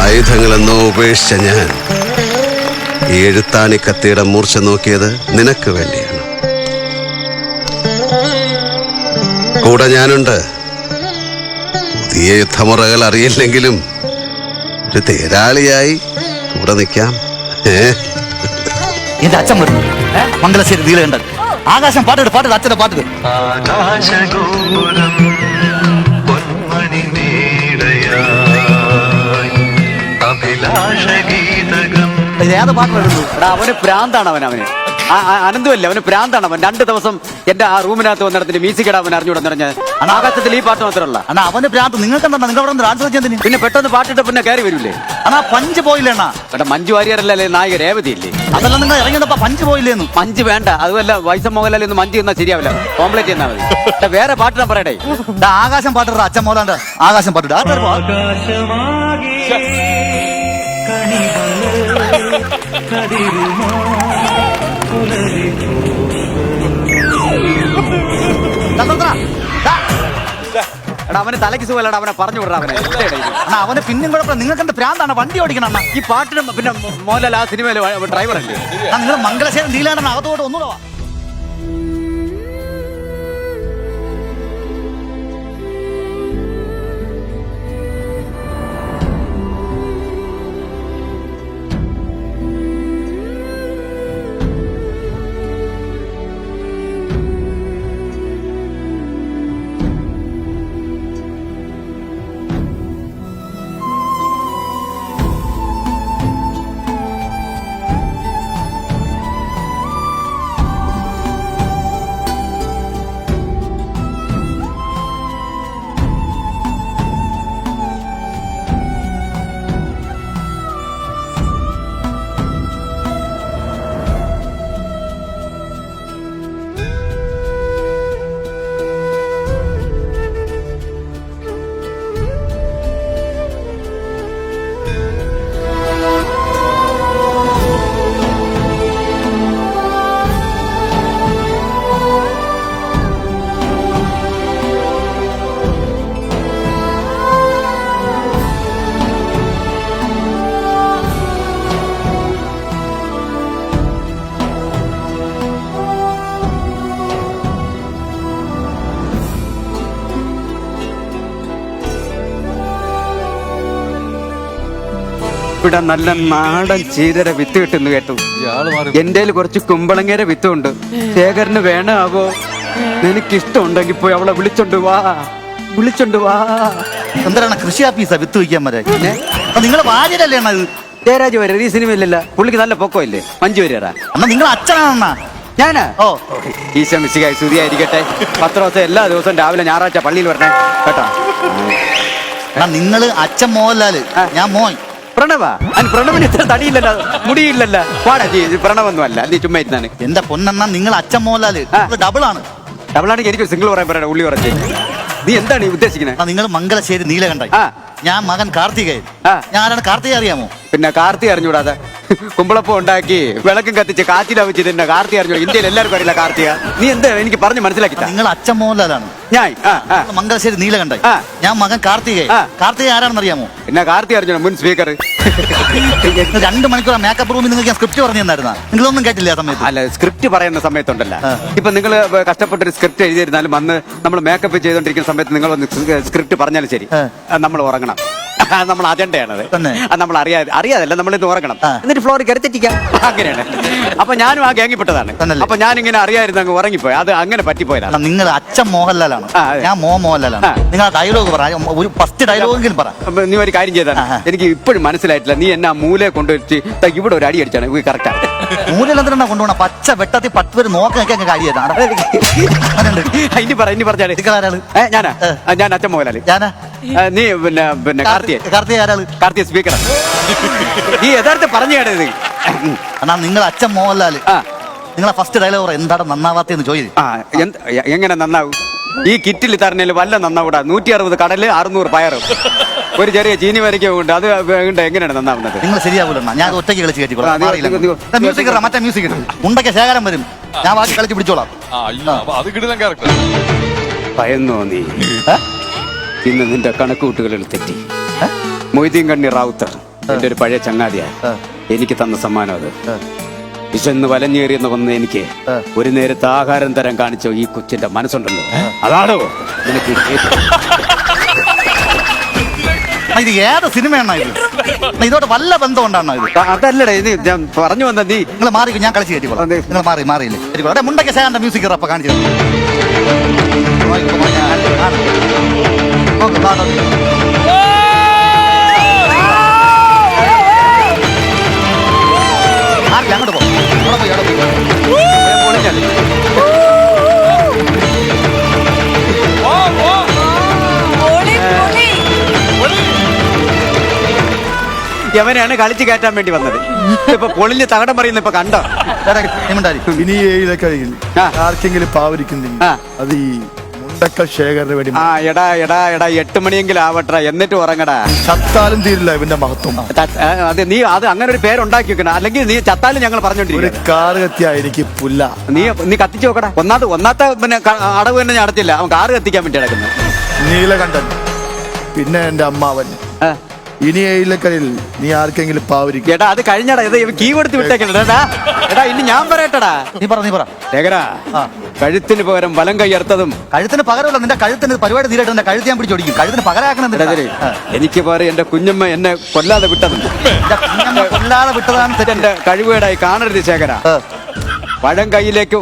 ആയുധങ്ങളെന്നോ ഉപേക്ഷിച്ച ഞാൻ ഈ എഴുത്താണി കത്തിയുടെ മൂർച്ച നോക്കിയത് നിനക്ക് വേണ്ടിയാണ്. കൂടെ ഞാനുണ്ട്. പുതിയ യുദ്ധമുറകൾ അറിയില്ലെങ്കിലും ഒരു തേരാളിയായി കൂടെ നിൽക്കാം. എന്റെ അച്ഛൻ വരുന്നു. മംഗലശ്ശേരി നീലകണ്ഠൻ. ആകാശം പാട്ടിട്ട് പാട്ടിട്ട് അച്ഛന്റെ പാട്ടിട്ട്. ഇത് ഏത് പാട്ട് വരുന്നു? അവന് പ്രാന്താണ്. അവന് അനന്തമല്ലേ, അവന് പ്രാന്താണ്. അവൻ 2 ദിവസം എന്റെ ആ റൂമിനകത്ത് വന്നിടത്തിന് മ്യൂസിക് ഇടാൻ അവൻ അറിഞ്ഞൂടെ പറഞ്ഞ ആകാശത്തിൽ ഈ പാട്ട് മാത്രമല്ല. അണ്ണാ അവന് പ്രാന്ത്. നിങ്ങൾക്ക് എന്താ, നിങ്ങൾ അവിടെ ഡാൻസ് വെച്ചതിന് പിന്നെ പെട്ടെന്ന് പാട്ടിട്ട് പിന്നെ കയറി വരൂലേ? അണ്ണാ പഞ്ച് പോയില്ലേണ്ണാ? എടാ മഞ്ജു വാര്യരല്ലേ നായിക, രേവതി ഇല്ലേ? അതല്ല നിങ്ങൾ ഇറങ്ങിയപ്പോ പഞ്ച് പോയില്ലേന്ന്? മഞ്ച് വേണ്ട, അതുമല്ല വൈസം മോഹൻലാൽ ഒന്ന് മഞ്ച് തന്നാൽ ശരിയാവില്ല. കോംപ്ലീറ്റ് ചെയ്യുന്നാൽ മതി. വേറെ പാട്ട് ഞാൻ പറയടേ. ആകാശം പാട്ടിട അച്ഛൻ മോലാണ്ട്. ആകാശം പാട്ടിട. എടാ അവന് തലയ്ക്ക് സുഖമല്ലടാ, അവനെ പറഞ്ഞു വിടണം. അവന് പിന്നും കുഴപ്പമില്ല. നിങ്ങൾക്ക് എന്ത് പ്രാന്താണ്? വണ്ടി ഓടിക്കണം. ഈ പാട്ടിനും പിന്നെ മോഹൻലാൽ ആ സിനിമയിൽ ഡ്രൈവർ അല്ലേ? നിങ്ങൾ മംഗലശ്ശേരി നീലാണ്ടൻ അകത്തോട്ട് ഒന്നുകൂടെ. ഇവിടെ നല്ല നാടൻ ചീരര വിത്ത് കിട്ടുന്നു കേട്ടു. എന്റെ കുറച്ച് കുമ്പളങ്ങര വിത്തുണ്ട്. ശേഖരന് വേണമാവോ? നിനക്കിഷ്ടമുണ്ടെങ്കിൽ പോയി അവളെ വിളിച്ചോണ്ട് വാ. എന്താണ് കൃഷി ഓഫീസാ വിത്ത് വയ്ക്കാൻ വരെ? നിങ്ങളെ ഭാര്യരല്ലേ അത്? ജയരാജ് വരെ ഈ സിനിമയില്ലല്ല. പുള്ളിക്ക് നല്ല പൊക്കമില്ലേ? മഞ്ജു വരാ. അമ്മ നിങ്ങൾ അച്ഛനാണെന്നാ? ഞാനാ? ഓ ഈശോ മിശിഹായി സ്തുതിയായിരിക്കട്ടെ. 10 ദിവസം എല്ലാ ദിവസവും രാവിലെ ഞായറാഴ്ച പള്ളിയിൽ വരണേ കേട്ടോ. നിങ്ങള് അച്ഛൻ മോഹൻലാല്, ഞാൻ മോൻ പ്രണവ. പ്രണവിന് ഇത്ര തടിയില്ലല്ലോ, മുടിയില്ലല്ലോ. പാടാ പ്രണവൊന്നും അല്ല, നീ ചുമ്മാ ഇരുന്നാണ്. എന്റെ പൊന്നെണ്ണ നിങ്ങൾ അച്ഛൻ മോഹൻലാല് ഡബിളാണ്. ഡബിളാണെങ്കിൽ എനിക്ക് സിംഗിൾ പറയാൻ പറയണ. ഉള്ളി കുറച്ച്. നീ എന്താണ് ഉദ്ദേശിക്കുന്നത്? നിങ്ങൾ മംഗലശ്ശേരി നീലകണ്ഠൻ, ഞാൻ മകൻ കാർത്തികേയൻ. ഞാനാണ് കാർത്തിക, അറിയാമോ? പിന്നെ കാർത്തി അറിഞ്ഞൂടാതെ കുമ്പളപ്പം ഉണ്ടാക്കി വിളക്കും കത്തിച്ച് കാറ്റിലവച്ച് തന്നെ കാർത്തി അറിഞ്ഞു. ഇന്ത്യയിൽ എല്ലാവർക്കും അറിയില്ല കാർത്തിക. നീ എന്താ എനിക്ക് പറഞ്ഞ് മനസ്സിലാക്കി? നിങ്ങൾ അച്ഛൻ മോഹൻലാലാണ്, ഞാൻ മംഗലശ്ശേരി നീലകണ്ഠൻ. ഞാൻ മകൻ കാർത്തികേയൻ. കാർത്തിക ആരാണെന്ന് അറിയാമോ? പിന്നെ കാർത്തി അറിഞ്ഞു, മുൻ സ്പീക്കർ. 2 മണിക്കൂർ മേക്കപ്പ് റൂമിൽ നിങ്ങൾക്ക് ഞാൻ സ്ക്രിപ്റ്റ് പറഞ്ഞു തന്നായിരുന്ന? നിങ്ങളൊന്നും കേട്ടില്ല ആ സമയത്ത്? അല്ല, സ്ക്രിപ്റ്റ് പറയുന്ന സമയത്തുണ്ടല്ല. ഇപ്പൊ നിങ്ങൾ കഷ്ടപ്പെട്ടൊരു സ്ക്രിപ്റ്റ് എഴുതിയിരുന്നാലും അന്ന് നമ്മൾ മേക്കപ്പ് ചെയ്തോണ്ടിരിക്കുന്ന സമയത്ത് നിങ്ങൾ സ്ക്രിപ്റ്റ് പറഞ്ഞാലും ശരി, നമ്മൾ ഉറങ്ങണം. നമ്മൾ അജണ്ടയാണത്. നമ്മൾ അറിയാതല്ല, നമ്മളിന്ന് ഉറങ്ങണം. എന്നിട്ട് ഫ്ലോറിൽ കയറി തെറ്റിക്കാം. അങ്ങനെയാണ്. അപ്പൊ ഞാനും ആ ഗ്യാങ്ങിപ്പെട്ടതാണ്. അപ്പൊ ഞാനിങ്ങനെ അറിയായിരുന്നു അങ്ങ് ഉറങ്ങിപ്പോയി. അത് അങ്ങനെ പറ്റിപ്പോയതാണ്. നിങ്ങൾ അച്ഛൻ മോഹൻലാലാണ്, ഞാൻ മോഹൻലാലാണ്. നിങ്ങൾ ഡയലോഗ് പറ, ഒരു ഫസ്റ്റ് ഡയലോഗെങ്കിലും പറ. നീ ഒരു കാര്യം ചെയ്താണ്, എനിക്ക് ഇപ്പോഴും മനസ്സിലായിട്ടില്ല. നീ എന്നെ മൂലയെ കൊണ്ടുവച്ച് ഇവിടെ ഒരു അടി അടിച്ചാണ് കറക്റ്റാ. മൂലയിൽ എന്തിനാ കൊണ്ടുപോകണം? പച്ച വെട്ടത്തിൽ 10 പേര് നോക്കി കാര്യം. ഇനി പറഞ്ഞാല് ഞാനാ, ഞാൻ അച്ഛൻ മോഹൻലാല്. ഞാനാ നീ പിന്നെ കാർത്തിക ആരാള്? കാർത്തിക സ്പീക്കർ. നീ യഥാർത്ഥം പറഞ്ഞു കേട്ടത്. എന്നാ നിങ്ങൾ അച്ഛൻ മോഹൻലാല്, നിങ്ങളെ ഫസ്റ്റ് ഡയലോഗ് എന്താണ് നന്നാവാത്തെന്ന് ചോദിച്ചു. എങ്ങനെ നന്നാവും? ഈ കിറ്റിൽ തരണേല് വല്ല നന്നാവൂടാ. 160 കടല് 600 പയറും ഒരു ചെറിയ ചീനി വരയ്ക്കും ഉണ്ട്. അത് എങ്ങനെയാണ് നന്നാവുന്നത്? നിങ്ങൾ ശരിയാവൂല. ഞാൻ ഒറ്റയ്ക്ക് കളിച്ച് കയറ്റിക്കോളാം. മ്യൂസിക് മറ്റേ മ്യൂസിക് ഉണ്ടൊക്കെ ശേഖരം വരും, ഞാൻ ബാക്കി കളിച്ച് പിടിച്ചോളാം. ഭയന്നോ നീ? ഇന്ന് നിന്റെ കണക്കുകൂട്ടുകളിൽ തെറ്റി. മൊയ്തീൻ കണ്ണി റാവുത്തർ എന്റെ ഒരു പഴയ ചങ്ങാതിയാ എനിക്ക് തന്ന സമ്മാനം അത്. വിശന്ന് വലഞ്ഞേറിയെന്ന് വന്ന് എനിക്ക് ഒരു നേരത്തെ ആഹാരം തരാൻ കാണിച്ചോ ഈ കൊച്ചിന്റെ മനസ്സുണ്ടല്ലോ, അതാണോ നിനക്ക് ഇത് ഏത് സിനിമയാണോ ഇത്? ഇതോട്ട് വല്ല ബന്ധം ഉണ്ടാണോ ഇത്? അതല്ലടേ, ഇത് ഞാൻ പറഞ്ഞു വന്ന നീ നിങ്ങൾ മാറി, ഞാൻ കളിച്ച് കയറ്റിക്കോളാം. നിങ്ങൾ മാറിയില്ലേ? മുണ്ടൊക്കെ ശേഖരന്റെ മ്യൂസിക് അപ്പൊ കാണിച്ചു അങ്ങോട്ട് പോകും. യവനാണ് കളിച്ച് കയറ്റാൻ വേണ്ടി വന്നത്. ഇപ്പൊ പൊളിഞ്ഞ് തകടം പറയുന്ന ഇപ്പൊ കണ്ടോ? ഇനി ആർക്കെങ്കിലും പാവരിക്കുന്നില്ല, അത് ഈ മുണ്ടക്കൽ ശേഖരന് വേണ്ടി. എടാ 8 മണിയെങ്കിലും ആവട്ടെ, എന്നിട്ട് ഉറങ്ങടാ. ചത്താലും തീരില്ല ഇവന്റെ മഹത്വം. അതെ, നീ അത് അങ്ങനെ ഒരു പേരുണ്ടാക്കി വെക്കണം, അല്ലെങ്കിൽ നീ ചത്താലും ഞങ്ങൾ പറഞ്ഞോണ്ടിരിക്കും. ഒരു കാറ് കത്തിയാ എനിക്ക് പുല്ല. നീ കത്തിച്ചു നോക്കടാ. ഒന്നാമത്തെ പിന്നെ അടവ് തന്നെ ഞാൻ അടച്ചില്ല, അവൻ കാറ് കത്തിക്കാൻ വേണ്ടി നടക്കുന്നു. നീലകണ്ഠൻ, പിന്നെ എന്റെ അമ്മാവൻ. ഇനി ഏയിലക്കലിൽ നീ ആർക്കെങ്കിലും പാവരിക്കും. എടാ അത് കഴിഞ്ഞടാ, ഇത് കീ കൊടുത്ത് വിട്ടേക്കണടാ. എടാ ഇനി ഞാൻ പറയട്ടടാ. നീ പറ ശേഖരാ, കഴുത്തിന് പകരം വലം കൈയർത്തതും. കഴുത്തിന് പകരമല്ല, നിന്റെ കഴുത്തിന് പരിപാടി തീരായിട്ട് നിന്റെ കഴുത്ത് ഞാൻ പിടിച്ചോടിക്കും. കഴുത്തിന് പകരാക്കണം. എനിക്ക് പകരം എന്റെ കുഞ്ഞമ്മ എന്നെ കൊല്ലാതെ വിട്ടതും. കൊല്ലാതെ വിട്ടതാണ് എന്റെ കഴിവുകേടായി കാണരുത് ശേഖര. പഴം കയ്യിലേക്ക്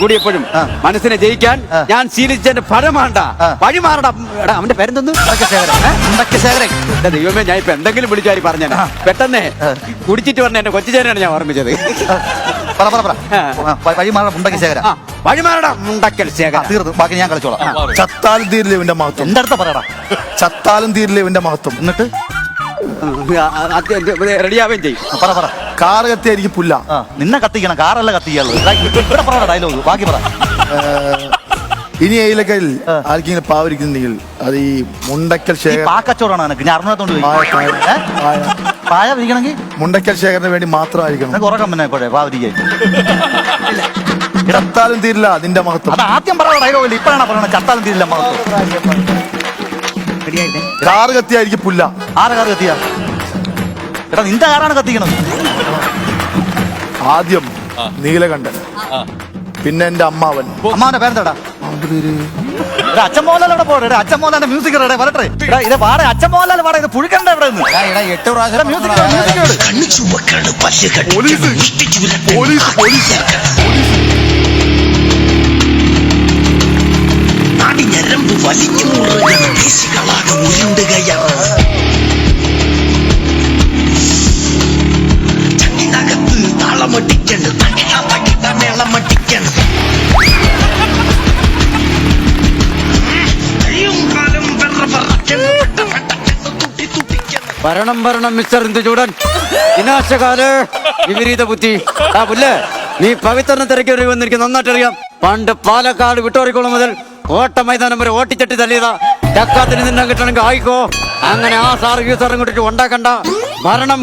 കൂടിയപ്പോഴും മനസ്സിനെ ജയിക്കാൻ ഞാൻ ശീലിച്ചതിന്റെ ഫലമാണ്ട. വഴി മാറടാ. എടാ അവന്റെ പേരെന്തൊന്നും ദൈവമേ, ഞാൻ ഇപ്പൊ എന്തെങ്കിലും വിളിച്ചാരി പറഞ്ഞ പെട്ടെന്ന് കുടിച്ചിട്ട് പറഞ്ഞ എന്റെ കൊച്ചുചേരനാണ് ഞാൻ ഓർമ്മിച്ചത്. വഴിമാറടാ മുണ്ടക്കൽ ശേഖര. തീർന്നു, ബാക്കി ഞാൻ കളിച്ചോളാം. ചത്താലും തീരില്ല ഇവന്റെ മഹത്വം. എന്റെ അടുത്ത് പറയടാ. ചത്താലും തീരില്ല ഇവന്റെ മഹത്വം. എന്നിട്ട് റെഡിയാവുകയും ചെയ്യും. പറ. കാറ് കത്തിയാ എനിക്ക് പുല്ല. നിന്നെ കത്തിക്കണം, കാറല്ല കത്തിക്കുള്ളൂ. ഇവിടെ പറ ഡയലോഗ്, ബാക്കി പറ. ഇനി ഏയിലക്കലിൽ ആർക്കെങ്കിലും പാവരിക്കുന്നെങ്കിൽ അത് ഈ മുണ്ടക്കൽ ശേഖരൻ. പാക്കച്ചോടാണ് എനിക്ക്, ഞാൻ അറിഞ്ഞത്തോണ്ട് പായ വിരിക്കണമെങ്കിൽ മുണ്ടക്കൽ ശേഖരന് വേണ്ടി മാത്രമായിരിക്കണം. ഉറക്കം പിന്നെ പാവരിക്കാൻ. ചത്താലും തീരില്ല നിന്റെ മഹത്വം. അത് ആദ്യം പറയുന്ന ഡയലോഗ് ഇല്ല, ഇപ്പഴാണ് പറയണത് ചത്താലും തീരില്ല മഹത്വം. കാറ് കത്തിയാ എനിക്ക് പുല്ല. ആരെ കാറ് കത്തിയാ? എടാ നിന്റെ കാറാണ് കത്തിക്കണത്. ആദ്യം നീലകണ്ഠൻ, പിന്നെ എന്റെ അമ്മാവൻ. അമ്മാവന്റെ പേരെന്താടാ? അച്ഛൻ മോഹൻലാൽ പോടെ. അച്ഛൻ മോഹൻലാലിന്റെ മ്യൂസിക് വരട്ടെ. ഇത് പാടെ അച്ഛൻ മോഹൻലാൽ പാടെ. ഇത് പുഴുക്കണ്ട ഇവിടെ നിന്ന്. 8 പ്രാവശ്യം മ്യൂസിക്. ഞരമ്പ് വലിഞ്ഞു മുറുകണ ദേശികളാകെ ഉരുണ്ടുകയാണ്. ചങ്ങിനകത്ത് താളമടിക്കണ്, തകിട മേളമടിക്കണ്. ഭരണം മിസ്റ്റർ ഇന്ദുചൂടൻ, വിനാശകാല് വിപരീത ബുദ്ധി. പുല്ലേ, നീ പവിത്രനെ തിരക്കി വരുമെന്ന് എനിക്ക് നന്നായിട്ടറിയാം. പണ്ട് പാലക്കാട് വിട്ടോറിക്കോളം മുതൽ ഓട്ട മൈതാനം വരെ ഓട്ടിച്ചട്ടി തല്ലിയതാ. ചക്കാത്തിന് നിന്നെ കിട്ടണമെങ്കിൽ ആയിക്കോ. അങ്ങനെ ആ സാർ ഈ സാറും കൂട്ടിട്ട് ഉണ്ടാക്കണ്ട. ഭരണം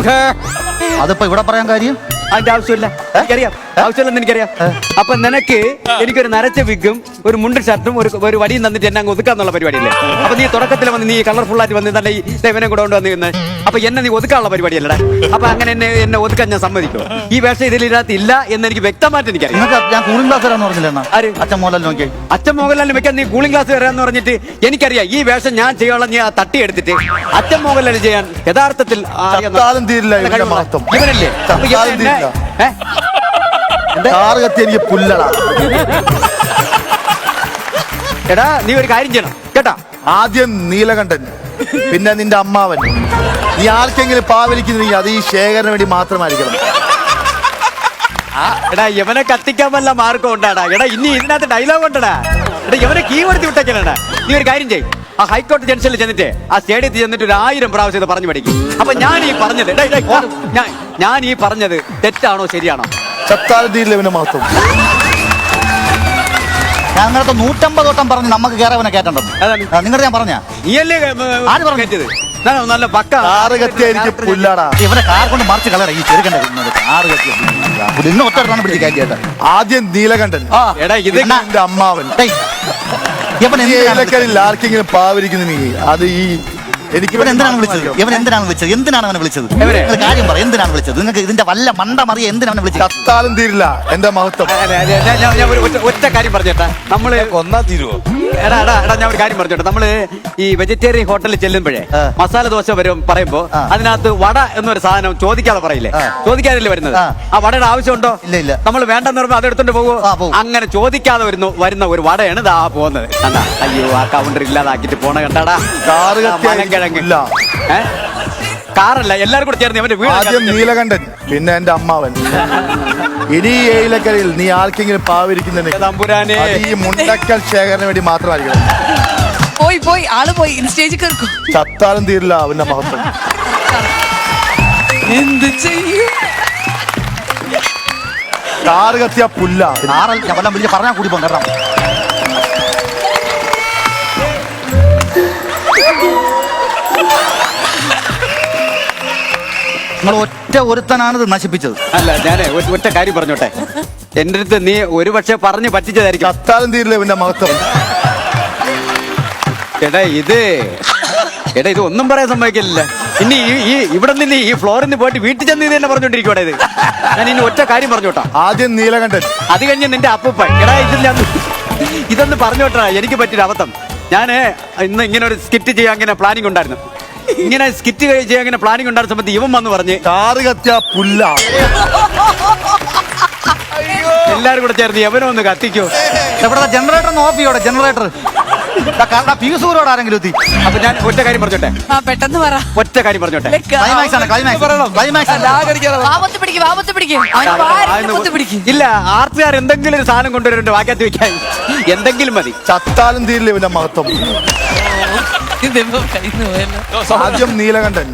അതിപ്പോ ഇവിടെ പറയാൻ കാര്യം അതിന്റെ ആവശ്യമില്ല. എനിക്കറിയാം, ആവശ്യമില്ലെന്ന് എനിക്കറിയാം. അപ്പൊ നിനക്ക് എനിക്കൊരു നരച്ച വിഗും ഒരു മുണ്ട് ഷർട്ടും ഒരു വടിയും തന്നിട്ട് എന്നെ അങ്ങ് ഒതുക്കാന്നുള്ള പരിപാടിയില്ലേ? അപ്പൊ നീ തുടക്കത്തിൽ വന്ന് നീ കളർഫുൾ ആയിട്ട് വന്ന് നല്ല ഈ ദേവനെ കൂടെ കൊണ്ടുവന്നിരുന്നത്. അപ്പൊ എന്നെ നീ ഒതുക്കാനുള്ള പരിപാടിയല്ലടാ. അപ്പൊ അങ്ങനെ എന്നെ ഒതുക്കാൻ ഞാൻ സമ്മതിക്കും. ഈ വേഷം ഇതിനകത്ത് ഇല്ല എന്ന് എനിക്ക് വ്യക്തമായിട്ട് എനിക്കറിയാം. ഞാൻ കൂളിംഗ് ക്ലാസ് വരാന്ന് പറഞ്ഞില്ല. അച്ഛൻ മോഹൻലാൽ നോക്കി അച്ഛൻ മോഹൻലാലിന് വെക്കാൻ നീ കൂളിംഗ് ക്ലാസ് വരാന്ന് പറഞ്ഞിട്ട് എനിക്കറിയാം. ഈ വേഷം ഞാൻ ചെയ്യാനുള്ള നീ തട്ടിയെടുത്തിട്ട് അച്ഛൻ മോഹൻലാൽ ചെയ്യാൻ യഥാർത്ഥത്തിൽ ഇവനല്ലേ? എനിക്ക് പുല്ലടാ. എടാ നീ ഒരു കാര്യം ചെയ്യണം കേട്ടാ. ആദ്യം നീലകണ്ഠൻ, പിന്നെ നിന്റെ അമ്മാവൻ. നീ ആർക്കെങ്കിലും പാവലിക്കുന്നെങ്കിൽ അത് ഈ ശേഖരന് വേണ്ടി മാത്രമായിരിക്കണം. എടാ ഇവനെ കത്തിക്കാൻ വല്ല മാർഗം ഉണ്ടാടാ. എടാ ഇനി ഇതിനകത്ത് ഡയലോഗ് ഉണ്ടടാ. എടാ ഇവനെ കീ കൊടുത്ത് വിട്ടേക്കണടാ. നീ ഒരു കാര്യം ചെയ്യും, ആ ഹൈക്കോടതി ജംഗ്ഷനിൽ ചെന്നിട്ട് ആ സ്റ്റേഡിയത്തിൽ ചെന്നിട്ട് ഒരു 1000 പ്രാവശ്യം ഇത് പറഞ്ഞു പഠിക്കും. അപ്പൊ ഞാൻ ഈ പറഞ്ഞത് തെറ്റാണോ ശരിയാണോ? ചത്താലും മാത്രം ഞങ്ങളത്തെ 150 വട്ടം പറഞ്ഞ് നമുക്ക് കയറവനെ കേട്ടോ. നിങ്ങളുടെ ഞാൻ പറഞ്ഞ നീയല്ലേ ആര് പറഞ്ഞു കേട്ടത്? നല്ല പക്ക പുല്ലാടാ. ഇവരെ കാർ കൊണ്ട് മറിച്ച് കളയട. ഈ ചെറുക്കണ്ട കാറ് കത്തിയ ഇന്ന് ഒറ്റ പിടിച്ച് കയറ്റിയേട്ടാ. ആദ്യം നീലകണ്ഠൻ, എടാ ഇത് എന്റെ അമ്മാവൻ. ആർക്കെങ്കിലും പാവരിക്കുന്നെങ്കിൽ അത് ഈ എനിക്ക് ഇവൻ എന്തിനാണ് വിളിച്ചത്? എന്തിനാണ് അവനെ വിളിച്ചത്? എവനെ? നിങ്ങൾ കാര്യം പറ, എന്തിനാണ് വിളിച്ചത്? നിങ്ങൾക്ക് ഇതിന്റെ വല്ല മണ്ട മറിയ എന്തിനാണ് അവനെ വിളിച്ചത്? ചത്താലും തീരില്ല എന്റെ മഹത്വം. ഞാൻ ഒരു ഒറ്റ കാര്യം പറഞ്ഞേട്ടാ. നമ്മള് കൊന്നാ തീരുവോ? എടാ ഞാൻ ഒരു കാര്യം പറഞ്ഞോട്ടെ. നമ്മള് ഈ വെജിറ്റേറിയൻ ഹോട്ടലിൽ ചെല്ലുമ്പോഴേ മസാല ദോശ പറയുമ്പോ അതിനകത്ത് വട എന്നൊരു സാധനം ചോദിക്കാതെ പറയില്ലേ? ചോദിക്കാതല്ലേ വരുന്നത്? ആ വടയുടെ ആവശ്യമുണ്ടോ? ഇല്ല. നമ്മൾ വേണ്ടെന്ന് പറയുമ്പോ അതെടുത്തോണ്ട് പോകുമോ? പോകും. അങ്ങനെ ചോദിക്കാതെ വരുന്ന ഒരു വടയാണ് ദാ പോകുന്നത്. കണ്ടാ? അയ്യോ ആ കൗണ്ടർ ഇല്ലാതാക്കിട്ട് പോണ കണ്ടാടാ. കാറ് കത്തിയാൽ മലങ്കിഴങ്ങ്. ഇല്ല. കാറല്ല, എല്ലാരും കൂടെ ചേർന്ന് അവന്റെ ആദ്യം വീട്. നീലകണ്ഠൻ, പിന്നെ എന്റെ അമ്മാവൻ. ഇനി ഏയിലക്കരയിൽ നീ ആർക്കെങ്കിലും പാവിരിക്കുന്നുണ്ടെങ്കിൽ തമ്പുരാനെ. അത് ഈ മുണ്ടക്കൽ ശേഖരന് വേണ്ടി മാത്രമായിരിക്കണം. പോയി ആള് പോയി സ്റ്റേജിൽ കേൾക്കും. ചത്താലും തീരില്ല അവന്റെ മഹത്വം. എന്ത് ചെയ്യും? കാറ് കത്തിയ പുല്ല. ആറല്ല വല്ലതും വിളിച്ച് പറഞ്ഞാൽ കൂടി പോകും കേട്ടോ. നിങ്ങൾ ഒറ്റ ഒരുത്തനാണ് ഇത് നശിപ്പിച്ചത്. അല്ല ഞാനേ ഒറ്റ കാര്യം പറഞ്ഞോട്ടെ. എന്റെ അടുത്ത് നീ ഒരു പക്ഷെ പറഞ്ഞ് പറ്റിച്ചതായിരിക്കും. ചത്താലും തീരില്ല ഇവന്റെ മഹത്വം. എടാ ഇത് ഒന്നും പറയാൻ സമ്മതിക്കില്ല. ഇനി ഈ ഇവിടെ നിന്ന് ഈ ഫ്ലോറിൽ നിന്ന് പോയിട്ട് വീട്ടിൽ ചെന്ന് ഇത് തന്നെ പറഞ്ഞോണ്ടിരിക്കോടെ. ഇത് ഞാൻ ഇനി ഒറ്റ കാര്യം പറഞ്ഞോട്ടാ. ആദ്യം നീലകണ്ഠൻ, അത് കഴിഞ്ഞ് നിന്റെ അപ്പൂപ്പൻ. എടാ ഇതൊന്ന് പറഞ്ഞോട്ടാ. എനിക്ക് പറ്റിയൊരു അബദ്ധം. ഞാന് ഇന്ന് ഇങ്ങനെ ഒരു സ്കിറ്റ് ചെയ്യാൻ ഇങ്ങനെ പ്ലാനിങ് ഉണ്ടായിരുന്നു. ഇങ്ങനെ സ്കിറ്റ് ചെയ്യാൻ ഇങ്ങനെ പ്ലാനിങ് ഉണ്ടായിരുന്ന സമയത്ത് ഇവൻ വന്ന് പറഞ്ഞ് കാറ് കത്തിയ പുല്ല. എല്ലാരും കൂടെ ചേർന്ന് എവനോ ഒന്ന് കത്തിക്കോ. എവിടെ ജനറേറ്റർ ഒന്ന് ഓഫ് ചെയ്യോടെ? ജനറേറ്റർ ഫ്യൂസൂരോട് ആരെങ്കിലും എത്തി. അപ്പൊ ഞാൻ ഒറ്റ കാര്യം പറഞ്ഞോട്ടെ. പെട്ടെന്ന് പറ. ഒറ്റ കാര്യം പറഞ്ഞോട്ടെ. ക്ലൈമാക്സ് ആണ്, ക്ലൈമാക്സ് ആണ്. വാപത്ത് പിടിക്കും ഇല്ല, ആർട്ടുകാർ എന്തെങ്കിലും ഒരു സാധനം കൊണ്ടുവരുന്നുണ്ട് വാക്കത്ത് വെക്കാൻ. എന്തെങ്കിലും മതി. ചത്താലും തീരില്ല ഇവന്റെ മഹത്വം. ആദ്യം നീലകണ്ഠൻ,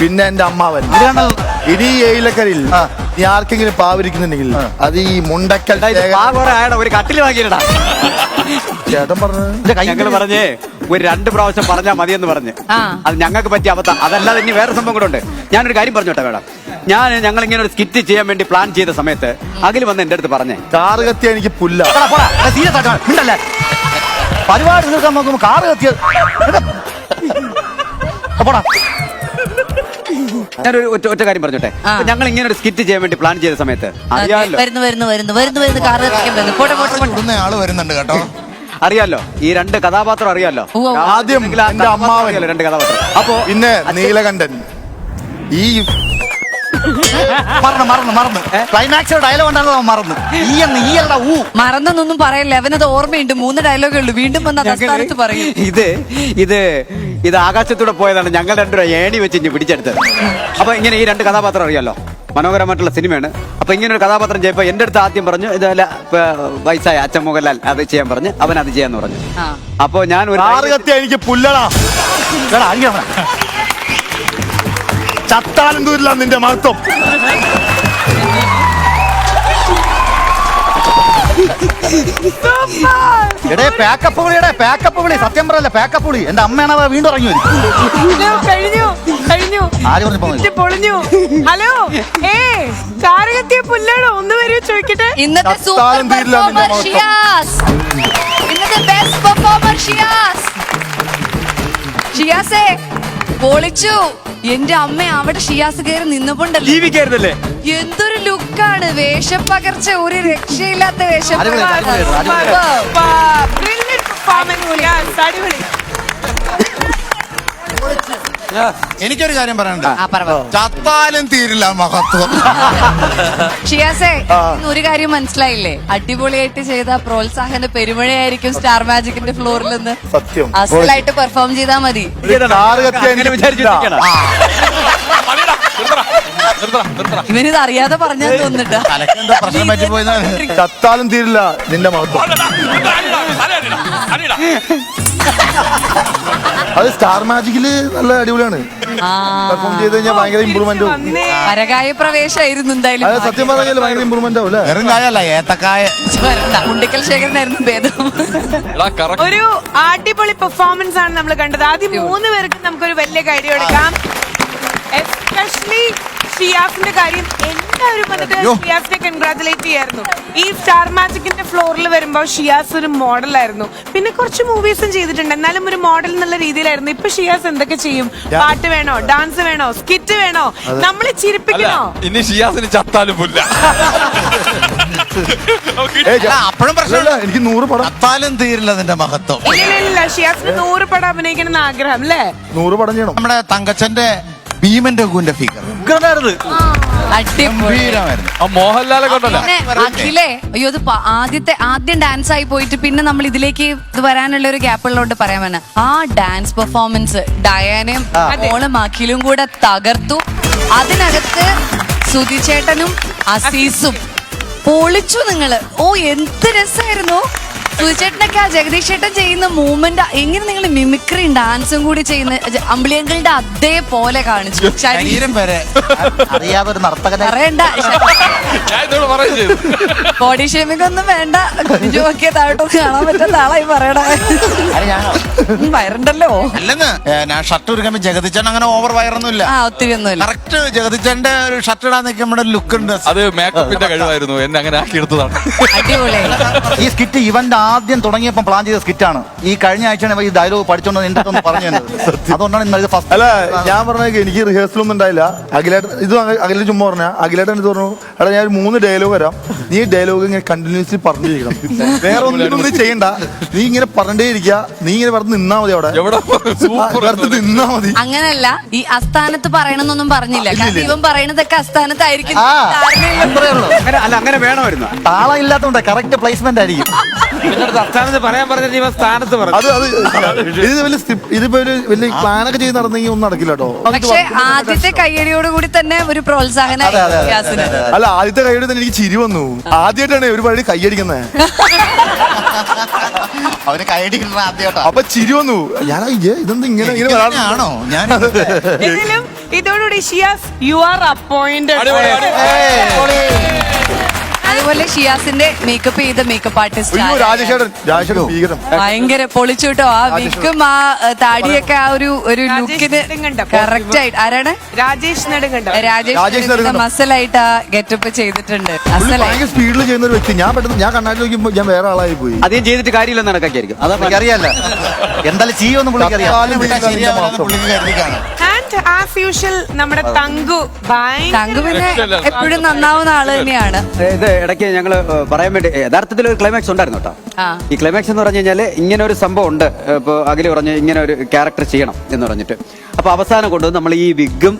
പിന്നെ എന്റെ അമ്മാവൻ. ഇനി ഏയിലക്കരയിൽ നീ ആർക്കെങ്കിലും പാവിരിക്കുന്നുണ്ടെങ്കിൽ അത് ഈ മുണ്ടക്കൽ ശേഖരൻ. ഒരു കട്ടില് വാങ്ങിയിട്ടാ ചേട്ടൻ പറഞ്ഞത്. ഞങ്ങൾ പറഞ്ഞേ ഒരു 2 പ്രാവശ്യം പറഞ്ഞാൽ മതിയെന്ന് പറഞ്ഞ്. അത് ഞങ്ങൾക്ക് പറ്റിയ അബദ്ധം. അതല്ലാതെ ഇനി വേറെ സംഭവം കൂടെ ഉണ്ട്. ഞാനൊരു കാര്യം പറഞ്ഞോട്ടെ മേഡം. ഞങ്ങൾ ഇങ്ങനെ ഒരു സ്കിറ്റ് ചെയ്യാൻ വേണ്ടി പ്ലാൻ ചെയ്ത സമയത്ത് അഖിൽ വന്ന് എന്റെ അടുത്ത് പറഞ്ഞേ കാറ് കത്തിയ എനിക്ക് പുല്ല. പരിപാടി തീർക്കാൻ നോക്കുമ്പോ കാറ് കത്തിയത്. ഞാനൊരു ഒറ്റ കാര്യം പറഞ്ഞോട്ടെ. ഞങ്ങൾ ഇങ്ങനെ ഒരു സ്കിറ്റ് ചെയ്യാൻ വേണ്ടി പ്ലാൻ ചെയ്ത സമയത്ത് അറിയാമല്ലോ ആള് വരുന്നുണ്ട് കേട്ടോ. അറിയാലോ ഈ 2 കഥാപാത്രം അറിയാലോ. ആദ്യം എന്റെ അമ്മാവൻ, 2 കഥാപാത്രം. അപ്പോ പിന്നെ നീലകണ്ഠൻ. ഈ മറന്നു ക്ലൈമാക്സ് ഡയലോഗ് ഉണ്ടാകുന്നത് മറന്നു. മറന്നൊന്നും പറയല്ല. അവനത് ഓർമ്മയുണ്ട്. 3 ഡയലോഗേ ഉള്ളൂ. വീണ്ടും വന്ന് അതസ്ഥാനത്ത് പറയും. ഇത് ആകാശത്തൂടെ പോയതാണ്. ഞങ്ങൾ 2 ഏണി വെച്ച് ഇനി പിടിച്ചെടുത്തത്. അപ്പൊ ഇങ്ങനെ ഈ 2 കഥാപാത്രം അറിയാലോ. മനോഹരമായിട്ടുള്ള സിനിമയാണ്. അപ്പൊ ഇങ്ങനെ ഒരു കഥാപാത്രം ചെയ്യുമ്പോ എന്റെ അടുത്ത് ആദ്യം പറഞ്ഞു ഇതല്ല വയസ്സായ അച്ഛൻ മോഹൻലാൽ അത് ചെയ്യാൻ പറഞ്ഞു. അവൻ അത് ചെയ്യാന്ന് പറഞ്ഞു. അപ്പൊ ഞാൻ ഒരു കാറ് കത്തിയ എനിക്ക് പുല്ലടാ. ചത്താലും ദൂരില്ല നിന്റെ മഹത്വം. പാക്കപ്പ് വിളി സത്യം പറയല്ല. പാക്കപ്പ് വിളി. എന്റെ അമ്മയാണ് വീണ്ടും ഇറങ്ങി വരും. കഴിഞ്ഞു ആര് പറഞ്ഞു പൊളിഞ്ഞു. ഹലോ കാരകത്തിയ പുല്ലാണോ? ഒന്ന് വരൂ ചോദിക്കട്ടെ. ഇന്നത്തെ സൂപ്പർ പെർഫോമർ ഷിയാസ്. ഇന്നത്തെ ബെസ്റ്റ് പെർഫോമർ ഷിയാസേ പൊളിച്ചു. എന്റെ അമ്മ അവിടെ ഷിയാസ് കയറി നിന്നപ്പോണ്ടല്ലേ ജീവിക്കായിരുന്നല്ലേ. എന്തൊരു ലുക്കാണ്. വേഷപ്പകർച്ച ഒരു രക്ഷയില്ലാത്ത വേഷം. എനിക്കൊരു കാര്യം പറയാനുണ്ട്. ചത്താലും തീരില്ല മഹത്വം. ഷിയാസേ ഒരു കാര്യം മനസ്സിലായില്ലേ? അടിപൊളിയായിട്ട് ചെയ്ത പ്രോത്സാഹന പെരുമഴയായിരിക്കും സ്റ്റാർ മാജിക്കിന്റെ ഫ്ലോറിൽ നിന്ന്. സത്യം അസലായിട്ട് പെർഫോം ചെയ്താൽ മതി. കാറ് കത്തിയ അങ്ങനെ വിചാരിച്ചിരിക്കണം. ഇവനിത് അറിയാതെ പറഞ്ഞാൽ തോന്നിട്ടാ. പ്രശ്നം പറ്റിപ്പോയെന്നാണ്. ചത്താലും തീരില്ല നിന്റെ മഹത്വം. അത് സ്റ്റാർ മാജിക്കില് നല്ല അടിപൊളിയാണ്. പെർഫോം ചെയ്ത് കഴിഞ്ഞാൽ ഭയങ്കര ഇമ്പ്രൂവ്മെന്റ് ആവും. പരകായ പ്രവേശമായിരുന്നു എന്തായാലും. അത് സത്യം പറഞ്ഞാൽ ഭയങ്കര ഇമ്പ്രൂവ്മെന്റ് ആവും അല്ലേ? വെറും കായല്ല ഏത്തക്കായ. ഉണ്ടിക്കൽ ശേഖരനായിരുന്നു ഭേദം. ഒരു അടിപൊളി പെർഫോമൻസ് ആണ് നമ്മൾ കണ്ടത്. ആദ്യം 3 പേർക്ക് നമുക്കൊരു വലിയ കാര്യം എടുക്കാം. എസ്പെഷ്യലി ഷിയാസിന്റെ കാര്യം എല്ലാവരും വന്നിട്ട് ഷിയാസിനെ കൺഗ്രാറ്റുലേറ്റ് ചെയ്യായിരുന്നു. ഈ സ്റ്റാർ മാജിക്കിന്റെ ഫ്ലോറിൽ വരുമ്പോ ഷിയാസ് ഒരു മോഡലായിരുന്നു. പിന്നെ കുറച്ച് മൂവീസും ചെയ്തിട്ടുണ്ട്, എന്നാലും ഒരു മോഡൽ എന്നുള്ള രീതിയിലായിരുന്നു. ഇപ്പൊ ഷിയാസ് എന്തൊക്കെ ചെയ്യും? പാട്ട് വേണോ, ഡാൻസ് വേണോ, സ്കിറ്റ് വേണോ, നമ്മളെ ചിരിപ്പിക്കണോ? ഇനി ഷിയാസിന് ചത്താലും പുല്ല. അപ്പോഴും പ്രശ്നമില്ല, എനിക്ക് 100 പടം ചത്താലും തീരില്ല അതിന്റെ മഹത്വം. ഇല്ല, ഷിയാസിന് 100 പടം അഭിനയിക്കണം എന്ന് ആഗ്രഹം അല്ലേ? 100 പടം ചെയ്യണം. നമ്മുടെ തങ്കച്ചന്റെ ഭീമന്റെ ഗുന്റെ ഫിഗർ ഗംഭീരമായിരുന്നു. ആ മോഹൻലാലെ കൊണ്ടല്ല. പിന്നെ അഖിലേ, അയ്യോ അത് ആദ്യം ഡാൻസ് ആയി പോയിട്ട് പിന്നെ നമ്മൾ ഇതിലേക്ക് ഇത് വരാനുള്ള ഒരു ഗ്യാപ്പുള്ളതുകൊണ്ട് പറയാൻ വേണം. ആ ഡാൻസ് പെർഫോമൻസ് ഡയാനയും മോളും അഖിലും കൂടെ തകർത്തു. അതിനകത്ത് സുധിച്ചേട്ടനും അസീസും പൊളിച്ചു നിങ്ങള്. ഓ എന്ത് രസമായിരുന്നു. സുധിച്ചേട്ടനൊക്കെ ആ ജഗദീഷ് ചേട്ടൻ ചെയ്യുന്ന മൂവ്മെന്റ് എങ്ങനെ നിങ്ങൾ മിമിക്രി ഡാൻസും കൂടി ചെയ്യുന്ന അമ്പിളിയങ്കളുടെ അതേപോലെ കാണിച്ചു. ശരീരം വരെ അറിയാതെ ഒരു നർത്തകനെ പറയണ്ട, ഞാൻ ഇതോട് പറയുകയും ചെയ്തു. ബോഡി ഷേമിംഗ് ഒന്നും വേണ്ട. കുഞ്ഞുമൊക്കെ താഴോട്ട് കാണാൻ പറ്റുന്ന ആളായി പറയണേ. വയറുണ്ടല്ലോ. അല്ലെന്ന് ഞാൻ ഷർട്ട് ഒരുക്കുമ്പോ ജഗതിച്ചൻ അങ്ങനെ ഓവർ വയറൊന്നും ഇല്ല. ആ ഒത്തിരി ഒന്നുമില്ല. കറക്റ്റ് ജഗതിച്ചന്റെ ഒരു ഷർട്ട് ഇടാൻ നിൽക്കുമ്പോൾ ലുക്ക് ഉണ്ട്. അത് മേക്കപ്പിന്റെ കഴിവായിരുന്നു, എന്നെ അങ്ങനെ ആക്കിയെടുത്തതാണ്. അടിപൊളിയായി. ഈ സ്കിറ്റ് ഇവന്റെ ആദ്യം തുടങ്ങിയപ്പോൾ പ്ലാൻ ചെയ്ത സ്കിറ്റാണ്. ഈ കഴിഞ്ഞ ആഴ്ചയാണ് ഈ ഡയലോഗ് പഠിച്ചോണ്ട് എന്റെ ഒന്ന് പറഞ്ഞു തന്നത്. അതുകൊണ്ടാണ് ഇന്നലെ ഫസ്റ്റ്. അല്ല ഞാൻ പറഞ്ഞ എനിക്ക് റിഹേഴ്സൽ ഒന്നും ഉണ്ടായില്ല. അഖിലേട്ടൻ ഇത് അഖിലേട്ടൻ ചുമ്മാ പറഞ്ഞ അഖിലേട്ടൻ ഇത് പറഞ്ഞു, എടാ ഞാൻ 3 ഡയലോഗ് വരാം, നീ ഡയലോഗ് ഇങ്ങനെ കണ്ടിന്യൂസ്ലി പറഞ്ഞിരിക്കണം, വേറെ ഒന്നും നീ ചെയ്യണ്ട, നീ ഇങ്ങനെ പറഞ്ഞേ ഇരിക്കുക, നീ ഇങ്ങനെ വെറുതെ നിന്നാ മതി, അവിടെ വെറുതെ നിന്നാ മതി. അങ്ങനല്ല, ഈ അസ്ഥാനത്ത് പറയണമെന്നൊന്നും പറഞ്ഞില്ല. കാരണം ഇവൻ പറയണതൊക്കെ അസ്ഥാനത്തായിരിക്കും. അങ്ങനെ വേണമായിരുന്നു. താളം ഇല്ലാത്തതുകൊണ്ട് കറക്റ്റ് പ്ലേസ്മെന്റ് ആയിരിക്കും. സ്ഥാനത്ത് പറയാൻ പറഞ്ഞിട്ട് ഇവ സ്ഥാനത്ത് പറഞ്ഞു. ഇതിപ്പോ ഒരു വലിയ പ്ലാനൊക്കെ ചെയ്ത് നടന്നെങ്കിൽ ഒന്നും നടക്കില്ല കേട്ടോ. പക്ഷെ ആദ്യത്തെ കയ്യടിയോടുകൂടി തന്നെ ഒരു പ്രോത്സാഹനം. അല്ല ആദ്യത്തെ കൈയടി തന്നെ എനിക്ക് ചിരി വന്നു. ആദ്യമായിട്ടാണ് ഒരു പഴയ കൈയടിക്കുന്നത്. അവന് കൈയടിക്കുന്ന ആദ്യമായിട്ടാ. അപ്പൊ ചിരി വന്നു. ഞാൻ ഇതെന്താ ഇങ്ങനെ ആണോ ഞാൻ ഇതിലും ഇതോടുകൂടി ഷിയാസ് യു ആർ അപ്പോയിന്റഡ്. അതുപോലെ ഷിയാസിന്റെ മേക്കപ്പ് ചെയ്ത മേക്കപ്പ് ആർട്ടിസ്റ്റ് രാജേഷേട്ടൻ ഭീകരം, ഭയങ്കര പൊളിച്ചു കേട്ടോ. ആ വിക്കും ആ താടിയൊക്കെ ആ ഒരു ലുക്കിന് കറക്റ്റ് ആയിട്ട്. ആരാണ്? രാജേഷ് നെടുങ്കണ്ടം. രാജേഷ് മസലായിട്ട് ആ ഗെറ്റപ്പ് ചെയ്തിട്ടുണ്ട്. ഭയങ്കര സ്പീഡിൽ ചെയ്യുന്ന ഒരു വ്യക്തി. ഞാൻ കണ്ണാടി നോക്കുമ്പോ ഞാൻ വേറെ ആളായി പോയി. അധികം ചെയ്തിട്ട് കാര്യമില്ലെന്ന് കണക്കായിരിക്കും. അത് പുള്ളിക്കറിയാല്ല, എന്തായാലും ചെയ്യുമെന്ന് പുള്ളിക്കറിയാം. ആൻഡ് ആസ് യൂഷ്വൽ നമ്മുടെ തങ്കു പിന്നെ എപ്പോഴും നന്നാവുന്ന ആള് തന്നെയാണ്. ഇത് ഇടയ്ക്ക് ഞങ്ങള് പറയാൻ വേണ്ടി യഥാർത്ഥത്തിൽ ഒരു ക്ലൈമാക്സ് ഉണ്ടായിരുന്നു കേട്ടോ. ഈ ക്ലൈമാക്സ് എന്ന് പറഞ്ഞു കഴിഞ്ഞാല് ഇങ്ങനെ ഒരു സംഭവം ഉണ്ട്. ഇപ്പൊ അഖില് പറഞ്ഞ് ഇങ്ങനെ ഒരു ക്യാരക്ടർ ചെയ്യണം എന്ന് പറഞ്ഞിട്ട്, അപ്പൊ അവസാനം കൊണ്ടുവന്ന് നമ്മൾ ഈ വിഗും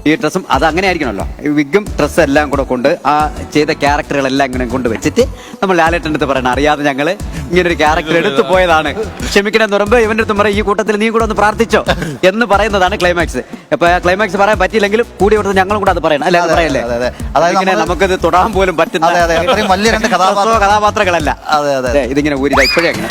ഈ ഡ്രസ്സും അത് അങ്ങനെ ആയിരിക്കണമല്ലോ, ഈ വിഗും ഡ്രസ്സും എല്ലാം കൂടെ കൊണ്ട് ആ ചെയ്ത ക്യാരക്ടറുകളെല്ലാം ഇങ്ങനെ കൊണ്ട് വെച്ചിട്ട് നമ്മൾ ലാലേട്ടൻ്റെ അടുത്ത് പറയണം, അറിയാതെ ഞങ്ങൾ ഇങ്ങനെ ഒരു ക്യാരക്ടർ എടുത്തു പോയതാണ്, ക്ഷമിക്കണമെന്ന് പറയുമ്പോൾ ഇവന്റെ അടുത്ത് പറയും, ഈ കൂട്ടത്തിൽ നീ കൂടെ ഒന്ന് പ്രാർത്ഥിച്ചോ എന്ന് പറയുന്നതാണ് ക്ലൈമാക്സ്. അപ്പൊ ആ ക്ലൈമാക്സ് പറയാൻ പറ്റിയില്ലെങ്കിലും കൂടി കൊടുത്ത് ഞങ്ങളും കൂടെ അത് പറയണം, അല്ലെ? അത് പറയല്ലേ? ഇങ്ങനെ നമുക്കത് തൊടാൻ പോലും പറ്റുന്ന വലിയ 2 കഥാപാത്രങ്ങളല്ല. ഇതിങ്ങനെ ഊരി ഇപ്പോഴേ അങ്ങനെ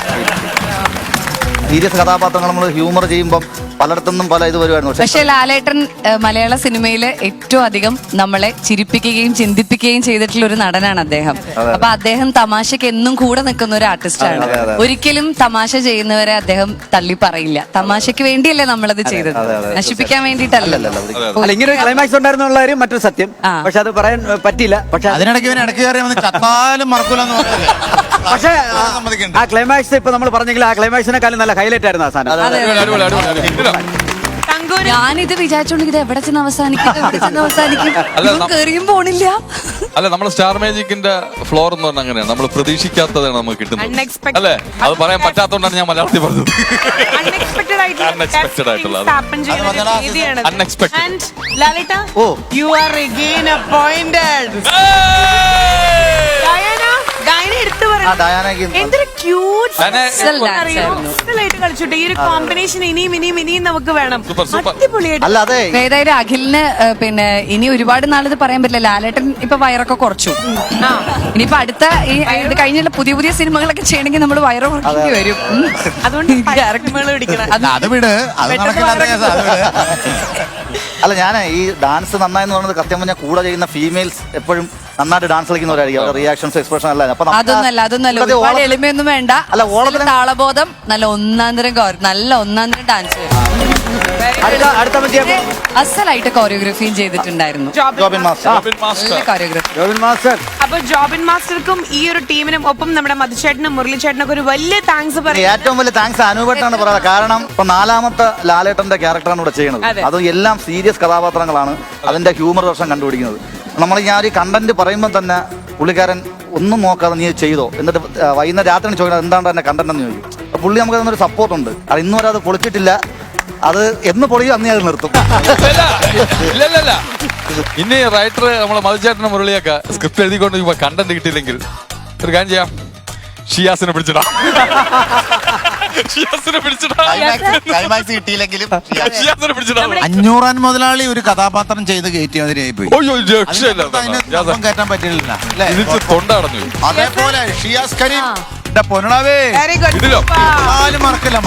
സീരിയസ് കഥാപാത്രങ്ങൾ നമ്മൾ ഹ്യൂമർ ചെയ്യുമ്പോൾ പലയിടത്തുനിന്നും പല ഇത് വരുമായിരുന്നു. പക്ഷെ ലാലേട്ടൻ മലയാള സിനിമയില് ഏറ്റവും അധികം നമ്മളെ ചിരിപ്പിക്കുകയും ചിന്തിപ്പിക്കുകയും ചെയ്തിട്ടുള്ള ഒരു നടനാണ് അദ്ദേഹം. അപ്പൊ അദ്ദേഹം തമാശക്ക് എന്നും കൂടെ നിൽക്കുന്ന ഒരു ആർട്ടിസ്റ്റാണ്. ഒരിക്കലും തമാശ ചെയ്യുന്നവരെ അദ്ദേഹം തള്ളി പറയില്ല. തമാശക്ക് വേണ്ടിയല്ലേ നമ്മളത് ചെയ്തത്, നശിപ്പിക്കാൻ വേണ്ടിയിട്ടല്ലല്ലോ. ഇങ്ങനെ ഒരു ക്ലൈമാക്സ് ഉണ്ടായിരുന്നുള്ള കാര്യം മറ്റൊരു സത്യം. പക്ഷെ അത് പറയാൻ പറ്റിയില്ല. പക്ഷെ അതിനിടയ്ക്ക് ഇവൻ ഇടയ്ക്ക് കയറി വന്ന് ചത്താലും മറക്കൂലെന്ന് പറഞ്ഞത്. പക്ഷെ ആ ക്ലൈമാക്സ് ഇപ്പൊ നമ്മൾ പറഞ്ഞെങ്കിൽ ആ ക്ലൈമാക്സിനെക്കാളും നല്ല ഹൈലൈറ്റ് ആയിരുന്നു ആ സാധനം. ഞാനിത് വിചാരിച്ചോണ്ടെങ്കിൽ ഇത് എവിടെ ചെന്ന് അവസാനിക്കും, കേറിയും പോണില്ല. അല്ല, നമ്മൾ സ്റ്റാർ മാജിക്കിന്റെ ഫ്ലോർ എന്ന് പറഞ്ഞാൽ അങ്ങനെയാണ്, നമ്മൾ പ്രതീക്ഷിക്കാത്തതാണ് നമുക്ക് കിട്ടുന്നത്, അല്ലേ? അത് പറയാൻ പറ്റാത്തതുകൊണ്ടാണ് ഞാൻ മലയാളത്തിൽ പറഞ്ഞത്. അൺഎക്സ്പെക്ടഡ് ആയിട്ടുള്ള unexpected. You are again appointed. എന്തൊരു ക്യൂട്ട് ആയിട്ട് കളിച്ചോട്ടെ. ഈ ഒരു കോമ്പിനേഷൻ ഇനിയും ഇനിയും ഇനിയും നമുക്ക് വേണം. അടിപൊളിയായിട്ട്. ഏതായാലും അഖിലിന് പിന്നെ ഇനി ഒരുപാട് നാളിത് പറയാൻ പറ്റില്ല. ലാലേട്ടൻ ഇപ്പൊ വയറൊക്കെ കുറച്ചു. ഇനിയിപ്പൊ അടുത്ത ഇത് കഴിഞ്ഞുള്ള പുതിയ പുതിയ സിനിമകളൊക്കെ ചെയ്യണമെങ്കിൽ നമ്മൾ വയറ് കുറയ്ക്കേണ്ടി വരും. അതുകൊണ്ട് ക്യാരക്ടറുകൾ പിടിക്കണം. അത് വിട്, അത് നടക്കില്ല. അല്ല, ഞാൻ ഈ ഡാൻസ് നന്നായെന്ന് പറയുന്നത് സത്യം പറഞ്ഞാൽ കൂടെ ചെയ്യുന്ന ഫീമെയിൽസ് എപ്പോഴും നന്നായിട്ട് ഡാൻസ് കളിക്കുന്നവരായിരിക്കും. അവരുടെ റിയാക്ഷൻസ് എക്സ്പ്രഷൻ അല്ല. അതൊന്നല്ല ഒരുപാട് എളിമയൊന്നും വേണ്ട. താളബോധം, നല്ല ഒന്നാന്തരം ഡാൻസ്. അടുത്ത മറ്റേ അസലായിട്ട് കോറിയോഗ്രഫിയും ചെയ്തിട്ടുണ്ടായിരുന്നു. ജോബിൻ മാസ്റ്റർ. നല്ല കോറിയോഗ്രഫി. ജോബിൻ മാസ്റ്റർ. അപ്പൊ ജോബിൻ മാസ്റ്റർക്കും ഈ ഒരു ടീമിനും ഒപ്പം നമ്മുടെ മധുചേട്ടനും മുരളിച്ചേട്ടനൊക്കെ ഒരു വലിയ താങ്ക്സ് പറയാം. ഏറ്റവും വലിയ താങ്ക്സ് അനൂപേട്ടാണ് പറയാം. കാരണം ഇപ്പൊ 4ാമത്തെ ലാലേട്ടന്റെ ക്യാരക്ടറാണ് ഇവിടെ ചെയ്യുന്നത്. അത് എല്ലാം സീരിയസ് കഥാപാത്രങ്ങളാണ്. അതിന്റെ ഹ്യൂമർ ദോഷം കണ്ടുപിടിക്കുന്നത്. നമ്മൾ ഞാൻ ഒരു കണ്ടന്റ് പറയുമ്പോൾ തന്നെ പുള്ളിക്കാരൻ ഒന്നും നോക്കാതെ നീ ചെയ്തോ, എന്നിട്ട് വൈകുന്നേരം രാത്രി ചോദിക്കുന്നത് എന്താണ് തന്നെ കണ്ടന്റ് എന്ന് ചോദിക്കും. അപ്പൊ പുള്ളി നമുക്ക് തന്നൊരു സപ്പോർട്ടുണ്ട്. അത് ഇന്നും വരെ അത് പൊളിച്ചിട്ടില്ല. അത് എന്ന് പൊളിയും അന്നേ അത് നിർത്തും. ഇല്ല ഇനി റൈറ്റർ നമ്മളെ മധുചേട്ടനും മുരളിയൊക്കെ സ്ക്രിപ്റ്റ് എഴുതിക്കൊണ്ട് കണ്ടന്റ് കിട്ടിയില്ലെങ്കിൽ ഒരു കാര്യം ചെയ്യാം, ഷിയാസിനെ പിടിച്ചിടാം. ഷിയാസിനെ പിടിച്ചിടാം. ക്ലൈമാക്സ് കിട്ടിയില്ലെങ്കിലും 500 മുതലാളി ഒരു കഥാപാത്രം ചെയ്ത് കയറ്റിയതിനായി പോയി. കയറ്റാൻ പറ്റില്ല. തൊണ്ടടഞ്ഞു. അതേപോലെ ഷിയാസ് കരീം പൊന്നണവേ വെരി ഗുഡ്. ഇതിലോ മറക്കില്ല.